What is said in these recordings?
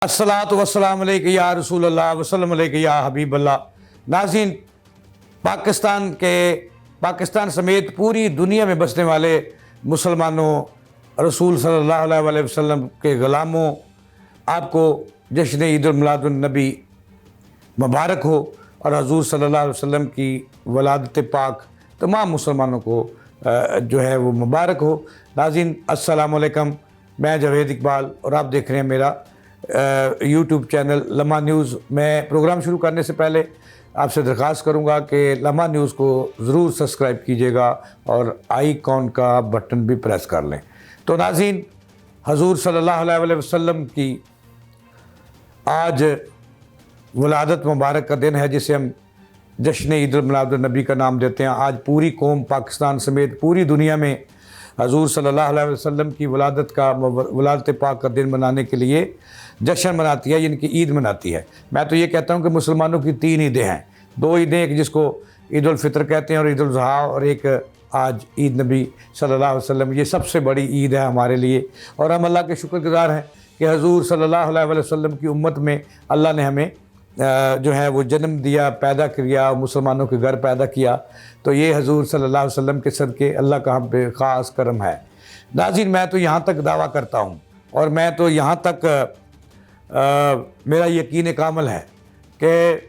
अस्सलातु वस्सलामु अलैका या रसूल अल्लाह वसल्लम अलैका या हबीब अल्लाह। नाज़रीन, पाकिस्तान समेत पूरी दुनिया में बसने वाले मुसलमानों, रसूल सल्लल्लाहु अलैहि वसल्लम के ग़ुलामों, आपको जश्न ईद उल मिलादुन नबी मुबारक हो और हजूर सल्लल्लाहु अलैहि वसल्लम की वलादत पाक तमाम मुसलमानों को जो है वो मुबारक हो। नाज़रीन, अस्सलामु अलैकुम। मैं जावेद इकबाल और आप देख रहे हैं मेरा यूट्यूब चैनल लम्हा न्यूज़। मैं प्रोग्राम शुरू करने से पहले आपसे दरख्वास्त करूंगा कि लम्हा न्यूज़ को ज़रूर सब्सक्राइब कीजिएगा और आइकॉन का बटन भी प्रेस कर लें। तो नाज़रीन, हजूर सल्लल्लाहु अलैहि वसल्लम की आज वलादत मुबारक का दिन है, जिसे हम जश्न ईद उल मिलादुन नबी का नाम देते हैं। आज पूरी कौम पाकिस्तान समेत पूरी दुनिया में हजूर सल्लल्लाहु अलैहि वसल्लम की वलादत पाक का दिन मनाने के लिए जश्न मनाती है, इनकी ईद मनाती है। मैं तो ये कहता हूँ कि मुसलमानों की 3 ईदें हैं। 2 ईदें, एक जिसको ईद उल फितर कहते हैं और ईद उल ज़ुहा, और एक आज ईद नबी सल्लल्लाहु अलैहि वसल्लम। ये सबसे बड़ी ईद है हमारे लिए और हम अल्लाह के शुक्रगुज़ार हैं कि हजूर सल्लल्लाहु अलैहि वसल्लम की उम्मत में अल्लाह ने हमें जो है वो जन्म दिया, पैदा किया, मुसलमानों के घर पैदा किया। तो ये हजूर सल्लल्लाहु अलैहि वसल्लम के सदक़े अल्लाह का हम पे ख़ास करम है। नाज़रीन, मैं तो यहाँ तक दावा करता हूँ और मैं तो यहाँ तक मेरा यकीन कामिल है कि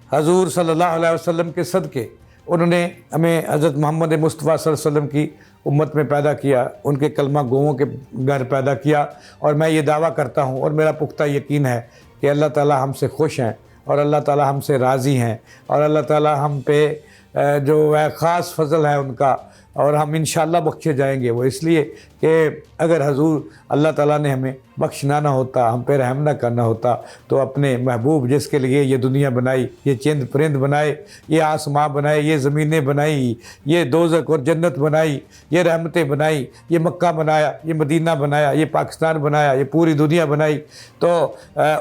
हजूर सल्लल्लाहु अलैहि वसल्लम के सदक़े उन्होंने हमें हज़रत मोहम्मद मुस्तफ़ा सल्लल्लाहु अलैहि वसल्लम की उम्मत में पैदा किया, उनके कलमा गोओं के घर पैदा किया। और मैं ये दावा करता हूँ और मेरा पुख्ता यकीन है कि अल्लाह ताला हमसे खुश हैं और अल्लाह ताला हमसे राज़ी हैं और अल्लाह ताला हम पे जो है ख़ास फजल है उनका, और हम इंशाअल्लाह बख्शे जाएंगे। वो इसलिए कि अगर हजूर अल्लाह ताला ने हमें बख्शना ना होता, हम पे रहम ना करना होता, तो अपने महबूब जिसके लिए ये दुनिया बनाई, ये चंद परिंद बनाए, ये आसमां बनाए, ये ज़मीनें बनाई, ये दोज़ख और जन्नत बनाई, ये रहमतें बनाई, ये मक्का बनाया, ये मदीना बनाया, ये पाकिस्तान बनाया, ये पूरी दुनिया बनाई, तो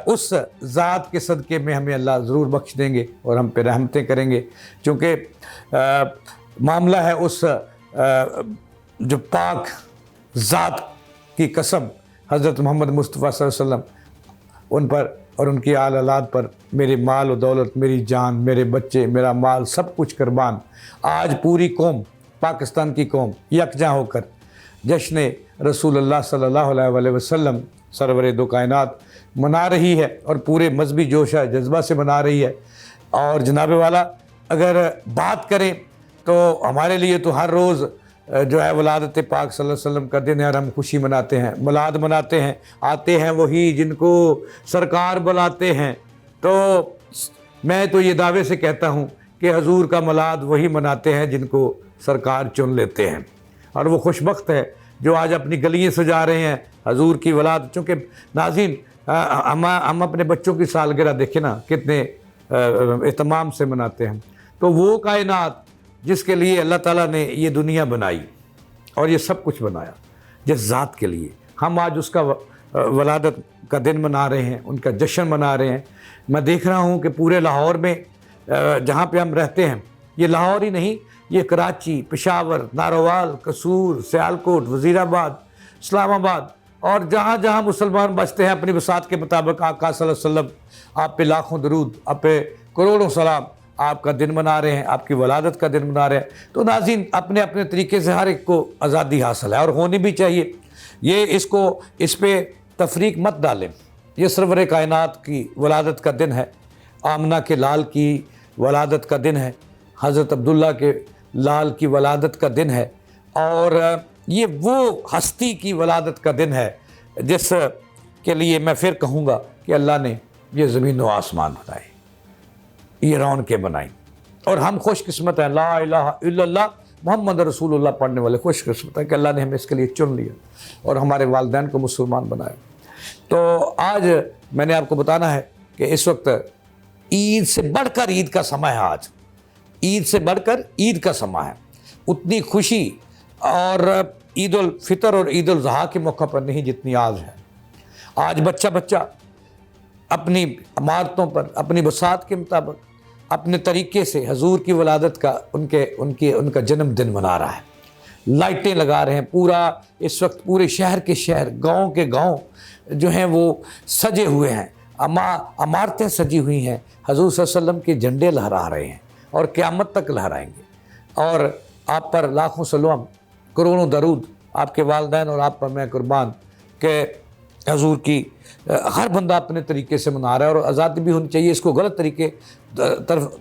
उस ज़ात के सदक़े में हमें अल्लाह ज़रूर बख्श देंगे और हम पे रहमतें करेंगे। चूँकि मामला है उस जो पाक ज़ात की कसम, हज़रत मोहम्मद मुस्तफ़ा सल्लल्लाहु अलैहि वसल्लम, उन पर और उनकी आल औलाद पर मेरे माल और दौलत, मेरी जान, मेरे बच्चे, मेरा माल, सब कुछ कुर्बान। आज पूरी कौम, पाकिस्तान की कौम यकजा होकर जश्न रसूलुल्लाह सल्लल्लाहु अलैहि वसल्लम सरवर दो कायनात मना रही है और पूरे मजहबी जोश जज्बा से मना रही है। और जनाब वाला अगर बात करें तो हमारे लिए तो हर रोज़ जो है वलादत पाक सल्लल्लाहु अलैहि वसल्लम का दिन है और हम खुशी मनाते हैं, मिलाद मनाते हैं। आते हैं वही जिनको सरकार बुलाते हैं। तो मैं तो ये दावे से कहता हूँ कि हजूर का मिलाद वही मनाते हैं जिनको सरकार चुन लेते हैं, और वो खुशबख्त है जो आज अपनी गलियाँ सजा रहे हैं हजूर की वलाद। चूँकि नाज़रीन, हम अपने बच्चों की सालगिरह देखें ना, कितने एहतमाम से मनाते हैं। तो वो कायनात जिसके लिए अल्लाह ताला ने ये दुनिया बनाई और ये सब कुछ बनाया, जिस ज़ात के लिए, हम आज उसका वलादत का दिन मना रहे हैं, उनका जश्न मना रहे हैं। मैं देख रहा हूँ कि पूरे लाहौर में जहाँ पे हम रहते हैं, ये लाहौर ही नहीं, ये कराची, पेशावर, नारोवाल, कसूर, सियालकोट, वज़ीराबाद, इस्लामाबाद और जहाँ जहाँ मुसलमान बसते हैं अपनी बसात के मुताबिक, आका सल्लल्लाहु अलैहि वसल्लम आप पे लाखों दरूद, आप पे करोड़ों सलाम, आपका दिन मना रहे हैं, आपकी वलादत का दिन मना रहे हैं। तो नाज़रीन, अपने अपने तरीके से हर एक को आज़ादी हासिल है और होनी भी चाहिए। ये इस पे तफरीक मत डालें। ये सरवर कायनात की वलादत का दिन है, आमना के लाल की वलादत का दिन है, हज़रत अब्दुल्ला के लाल की वलादत का दिन है, और ये वो हस्ती की वलादत का दिन है जिस के लिए मैं फिर कहूँगा कि अल्लाह ने ये ज़मीन व आसमान बनाए, ये रौनकें बनाई, और हम खुशकिस्मत हैं। ला इलाहा इल्लल्लाह मोहम्मद रसूलुल्लाह पढ़ने वाले खुशकिस्मत हैं कि अल्लाह ने हमें इसके लिए चुन लिया और हमारे वालिदैन को मुसलमान बनाया। तो आज मैंने आपको बताना है कि इस वक्त ईद से बढ़कर ईद का समय है। आज ईद से बढ़कर ईद का समय है। उतनी खुशी और ईद उल फितर और ईद उल ज़ुहा के मौके पर नहीं जितनी आज है। आज बच्चा बच्चा अपनी इमारतों पर अपनी बसात के मुताबिक अपने तरीके से हजूर की वलादत का उनका जन्मदिन मना रहा है। लाइटें लगा रहे हैं, पूरा इस वक्त पूरे शहर के शहर, गांव के गांव जो हैं वो सजे हुए हैं, इमारतें सजी हुई हैं, हजूर सल्लल्लाहु अलैहि वसल्लम के झंडे लहरा रहे हैं और क़यामत तक लहराएंगे। और आप पर लाखों सलाम, करोड़ों दरूद, आपके वालिदैन और आप पर मैं कुर्बान कि हजूर की हर बंदा अपने तरीके से मना रहा है, और आज़ादी भी होनी चाहिए। इसको गलत तरीके तरफ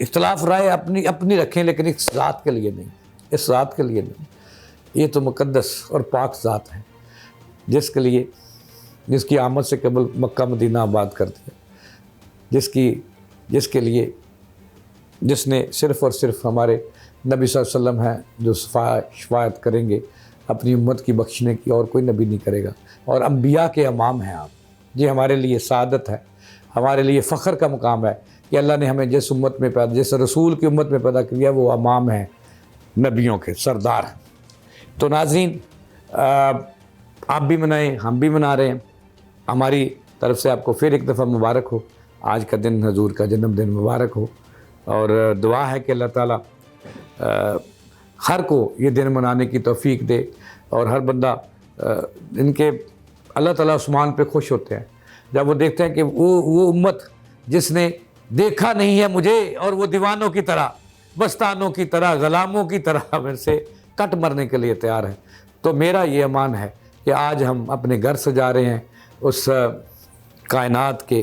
इख्तलाफ राय अपनी अपनी रखें, लेकिन इस ज़ात के लिए नहीं, इस ज़ात के लिए नहीं। ये तो मुक़द्दस और पाक ज़ात है जिसके लिए, जिसकी आमद से कबल मक्का मदीना आबाद कर दिया, जिसके लिए जिसने सिर्फ़ और सिर्फ हमारे नबी सल्लल्लाहु अलैहि वसल्लम हैं जो शफाअत करेंगे अपनी उम्मत की बख्शने की, और कोई नबी नहीं करेगा। और अंबिया के इमाम हैं आप। ये हमारे लिए सादत है, हमारे लिए फ़ख्र का मुकाम है कि अल्लाह ने हमें जिस उम्मत में पैदा, जिस रसूल की उम्मत में पैदा किया, वो इमाम हैं, नबियों के सरदार हैं। तो नाज़रीन, आप भी मनाएं, हम भी मना रहे हैं। हमारी तरफ से आपको फिर एक दफ़ा मुबारक हो, आज का दिन हजूर का जन्मदिन मुबारक हो। और दुआ है कि अल्लाह ताला हर को ये दिन मनाने की तौफीक दे, और हर बंदा इनके अल्लाह ताला उस्मान पे खुश होते हैं जब वो देखते हैं कि वो उम्मत जिसने देखा नहीं है मुझे, और वो दीवानों की तरह, बस्तानों की तरह, ग़ुलामों की तरह मेरे से कट मरने के लिए तैयार है। तो मेरा ये अमान है कि आज हम अपने घर सजा रहे हैं, उस कायनात के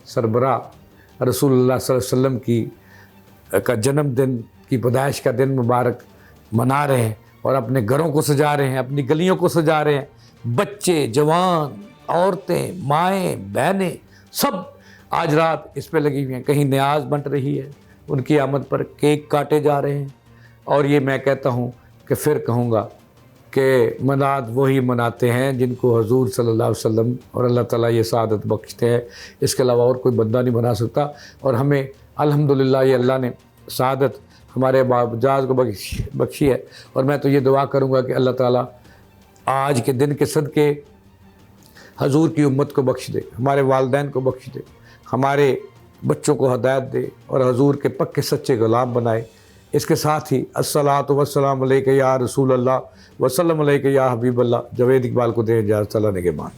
सरबराह रसूलुल्लाह सल्लल्लाहु अलैहि वसल्लम का जन्मदिन की पैदाइश का दिन मुबारक मना रहे हैं, और अपने घरों को सजा रहे हैं, अपनी गलियों को सजा रहे हैं। बच्चे, जवान, औरतें, माएँ, बहनें, सब आज रात इस पे लगी हुई हैं। कहीं न्याज बंट रही है, उनकी आमद पर केक काटे जा रहे हैं। और ये मैं कहता हूँ कि फिर कहूँगा कि मनाद वही मनाते हैं जिनको हजूर सल्लल्लाहु अलैहि वसल्लम और अल्लाह ताला ये सादत बख्शते हैं। इसके अलावा और कोई बंदा नहीं बना सकता। और हमें अल्हम्दुलिल्लाह ये अल्लाह ने सादत हमारे बाबजाज को बख्शी है। और मैं तो ये दुआ करूँगा कि अल्लाह ताला आज के दिन के सदके हजूर की उम्मत को बख्श दे, हमारे वालिदैन को बख्श दे, हमारे बच्चों को हदायत दे, और हजूर के पक्के सच्चे ग़ुलाम बनाए। इसके साथ ही अस्सलातु वस्सलामु अलैका या रसूल अल्लाह वसल्लम अलैका या हबीब अल्लाह। जावेद इकबाल को दे इजाज़त, अल्लाह निगहबान।